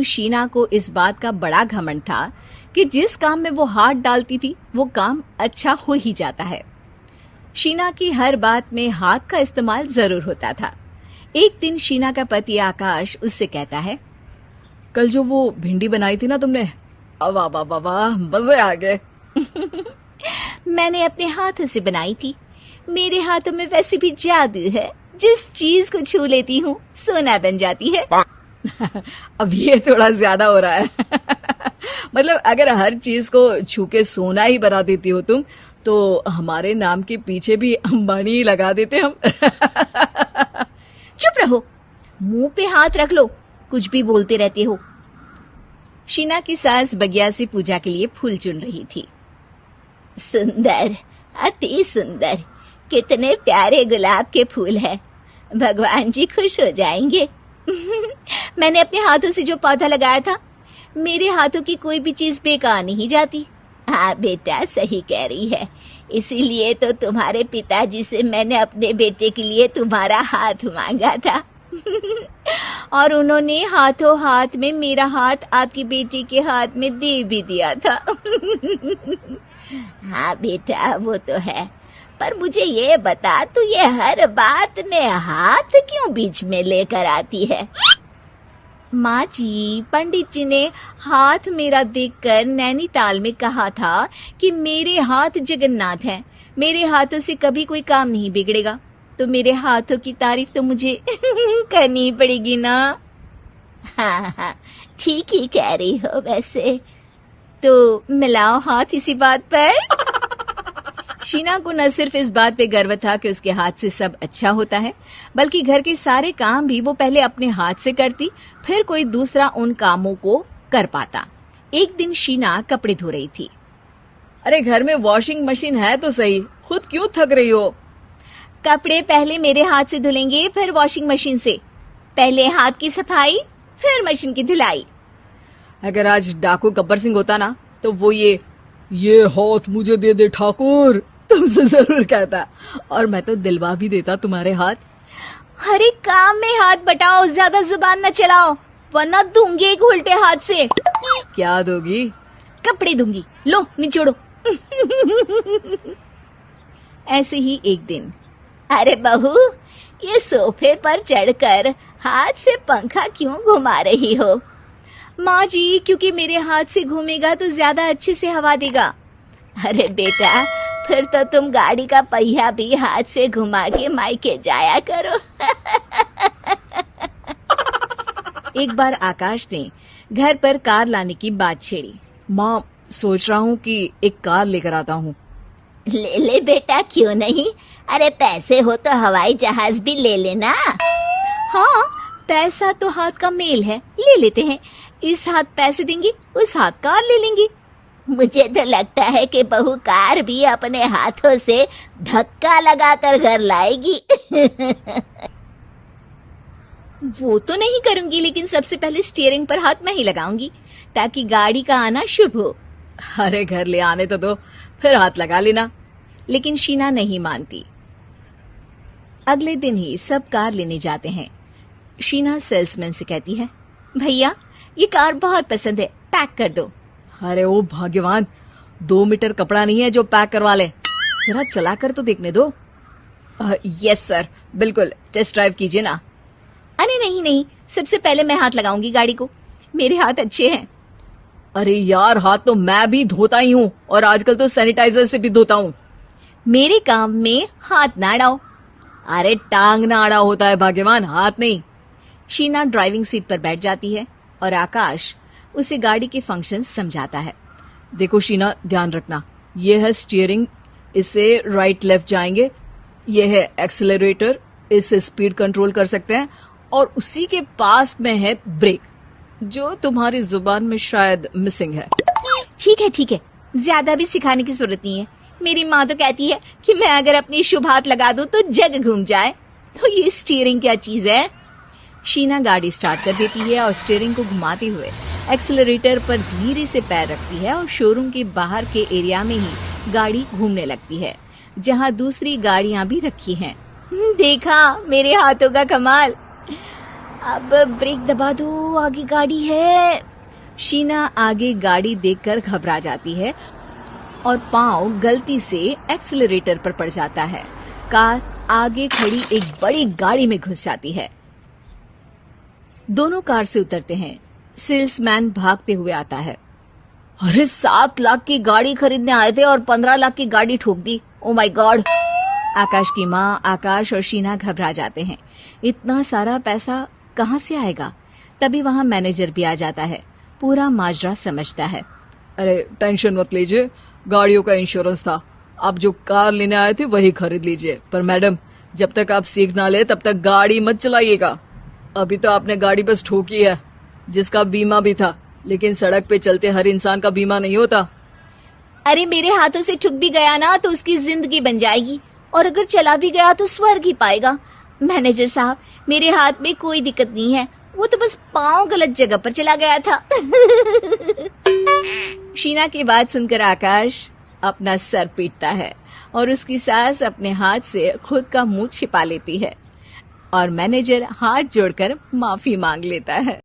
शीना को इस बात का बड़ा घमंड था कि जिस काम में वो हाथ डालती थी वो काम अच्छा हो ही जाता है। शीना की हर बात में हाथ का इस्तेमाल जरूर होता था। एक दिन शीना का पति आकाश उससे कहता है, कल जो वो भिंडी बनाई थी ना तुमने, वाह वाह वाह वाह, मजे आ गए। मैंने अपने हाथों से बनाई थी। मेरे हाथों में वैसे भी जादू है, जिस चीज को छू लेती हूँ सोना बन जाती है। अब ये थोड़ा ज्यादा हो रहा है। मतलब अगर हर चीज को छू के सोना ही बना देती हो तुम, तो हमारे नाम के पीछे भी अंबानी ही लगा देते हम। चुप रहो, मुंह पे हाथ रख लो, कुछ भी बोलते रहते हो। शीना की सास बगिया से पूजा के लिए फूल चुन रही थी। सुंदर, अति सुंदर, कितने प्यारे गुलाब के फूल हैं। भगवान जी खुश हो जाएंगे। मैंने अपने हाथों से जो पौधा लगाया था, मेरे हाथों की कोई भी चीज बेकार नहीं जाती। हाँ बेटा, सही कह रही है। इसीलिए तो तुम्हारे पिताजी से मैंने अपने बेटे के लिए तुम्हारा हाथ मांगा था। और उन्होंने हाथों हाथ में मेरा हाथ आपकी बेटी के हाथ में दे भी दिया था। हाँ बेटा, वो तो है, पर मुझे ये बता, तू ये हर बात में हाथ क्यों बीच में लेकर आती है? माँ जी, पंडित जी ने हाथ मेरा देखकर नैनीताल में कहा था कि मेरे हाथ जगन्नाथ हैं, मेरे हाथों से कभी कोई काम नहीं बिगड़ेगा, तो मेरे हाथों की तारीफ तो मुझे करनी पड़ेगी ना। हाँ हाँ, ठीक ही कह रही हो। वैसे तो मिलाओ हाथ इसी बात पर। शीना को न सिर्फ इस बात पे गर्व था कि उसके हाथ से सब अच्छा होता है, बल्कि घर के सारे काम भी वो पहले अपने हाथ से करती, फिर कोई दूसरा उन कामों को कर पाता। एक दिन शीना कपड़े धो रही थी। अरे घर में वॉशिंग मशीन है तो सही, खुद क्यों थक रही हो? कपड़े पहले मेरे हाथ से धुलेंगे, फिर वॉशिंग मशीन से। पहले हाथ की सफाई, फिर मशीन की धुलाई। अगर आज डाकू गब्बर सिंह होता ना, तो वो ये हाथ मुझे दे दे ठाकुर तुमसे जरूर कहता, और मैं तो दिलवा भी देता तुम्हारे हाथ। हर एक काम में हाथ बटाओ, ज्यादा जुबान न चलाओ, वरना दूंगी एक उल्टे हाथ से। क्या दोगी? कपड़े दूंगी, लो निचोड़ो। ऐसे ही एक दिन, अरे बहू, ये सोफे पर चढ़कर हाथ से पंखा क्यों घुमा रही हो? माँ जी, क्योंकि मेरे हाथ से घूमेगा तो ज्यादा अच्छे से हवा देगा। अरे बेटा, फिर तो तुम गाड़ी का पहिया भी हाथ से घुमा के मायके जाया करो। एक बार आकाश ने घर पर कार लाने की बात छेड़ी। माँ, सोच रहा हूँ कि एक कार लेकर आता हूँ। ले ले बेटा, क्यों नहीं? अरे पैसे हो तो हवाई जहाज भी ले लेना। हाँ, पैसा तो हाथ का मेल है, ले लेते हैं। इस हाथ पैसे देंगी, उस हाथ कार ले लेंगी। मुझे तो लगता है कि बहू कार भी अपने हाथों से धक्का लगाकर घर लाएगी। वो तो नहीं करूंगी, लेकिन सबसे पहले स्टीयरिंग पर हाथ मैं ही लगाऊंगी, ताकि गाड़ी का आना शुभ हो। अरे घर ले आने तो दो, फिर हाथ लगा लेना। लेकिन शीना नहीं मानती। अगले दिन ही सब कार लेने जाते हैं। शीना सेल्समैन से कहती है, भैया ये कार बहुत पसंद है, पैक कर दो। अरे ओ भाग्यवान, 2 मीटर कपड़ा नहीं है जो पैक करवा ले, जरा चला कर तो देखने दो। यस सर, बिल्कुल, टेस्ट ड्राइव कीजिए ना। अरे नहीं नहीं, सबसे पहले मैं हाथ लगाऊंगी गाड़ी को, मेरे हाथ अच्छे हैं। अरे यार, हाथ तो मैं भी धोता ही हूँ, और आजकल तो सैनिटाइजर से भी धोता हूँ। मेरे काम में हाथ ना अड़ाओ। अरे टांग ना अड़ा होता है भाग्यवान, हाथ नहीं। शीना ड्राइविंग सीट पर बैठ जाती है और आकाश उसे गाड़ी के फंक्शन समझाता है। देखो शीना, ध्यान रखना, ये है स्टीयरिंग, इससे राइट लेफ्ट जाएंगे, ये है एक्सेलरेटर, इससे स्पीड कंट्रोल कर सकते हैं, और उसी के पास में है ब्रेक, जो तुम्हारी जुबान में शायद मिसिंग है। ठीक है, ज्यादा भी सिखाने की जरूरत नहीं है। मेरी माँ तो कहती है कि मैं अगर अपनी शुभ हाथ लगा दूं तो जग घूम जाए, तो ये स्टीयरिंग क्या चीज है? शीना गाड़ी स्टार्ट कर देती है और स्टीयरिंग को घुमाते हुए एक्सेलरेटर पर धीरे से पैर रखती है, और शोरूम के बाहर के एरिया में ही गाड़ी घूमने लगती है, जहाँ दूसरी गाड़ियां भी रखी हैं। देखा मेरे हाथों का कमाल। अब ब्रेक दबा दो, आगे गाड़ी है। शीना आगे गाड़ी देखकर घबरा जाती है और पांव गलती से एक्सीलरेटर पर पड़ जाता है। कार आगे खड़ी एक बड़ी गाड़ी में घुस जाती है। दोनों कार से उतरते हैं। सेल्समैन भागते हुए आता है। अरे 7 लाख की गाड़ी खरीदने आए थे और 15 लाख की गाड़ी ठोक दी। Oh my God. आकाश की माँ, आकाश और शीना घबरा जाते हैं। इतना सारा पैसा कहाँ से आएगा? तभी वहां मैनेजर भी आ जाता है। पूरा माजरा समझता है। अरे टेंशन मत लीजिए, गाड़ियों का इंश्योरेंस था। आप जो कार लेने आए थे वही खरीद लीजिए। पर मैडम, जब तक आप सीख ना ले तब तक गाड़ी मत चलाइएगा। अभी तो आपने गाड़ी बस ठोकी है, जिसका बीमा भी था, लेकिन सड़क पे चलते हर इंसान का बीमा नहीं होता। अरे मेरे हाथों से ठुक भी गया ना तो उसकी जिंदगी बन जाएगी, और अगर चला भी गया तो स्वर्ग ही पाएगा। मैनेजर साहब, मेरे हाथ में कोई दिक्कत नहीं है, वो तो बस पाँव गलत जगह पर चला गया था। शीना की बात सुनकर आकाश अपना सर पीटता है और उसकी सास अपने हाथ से खुद का मुंह छिपा लेती है और मैनेजर हाथ जोड़कर माफी मांग लेता है।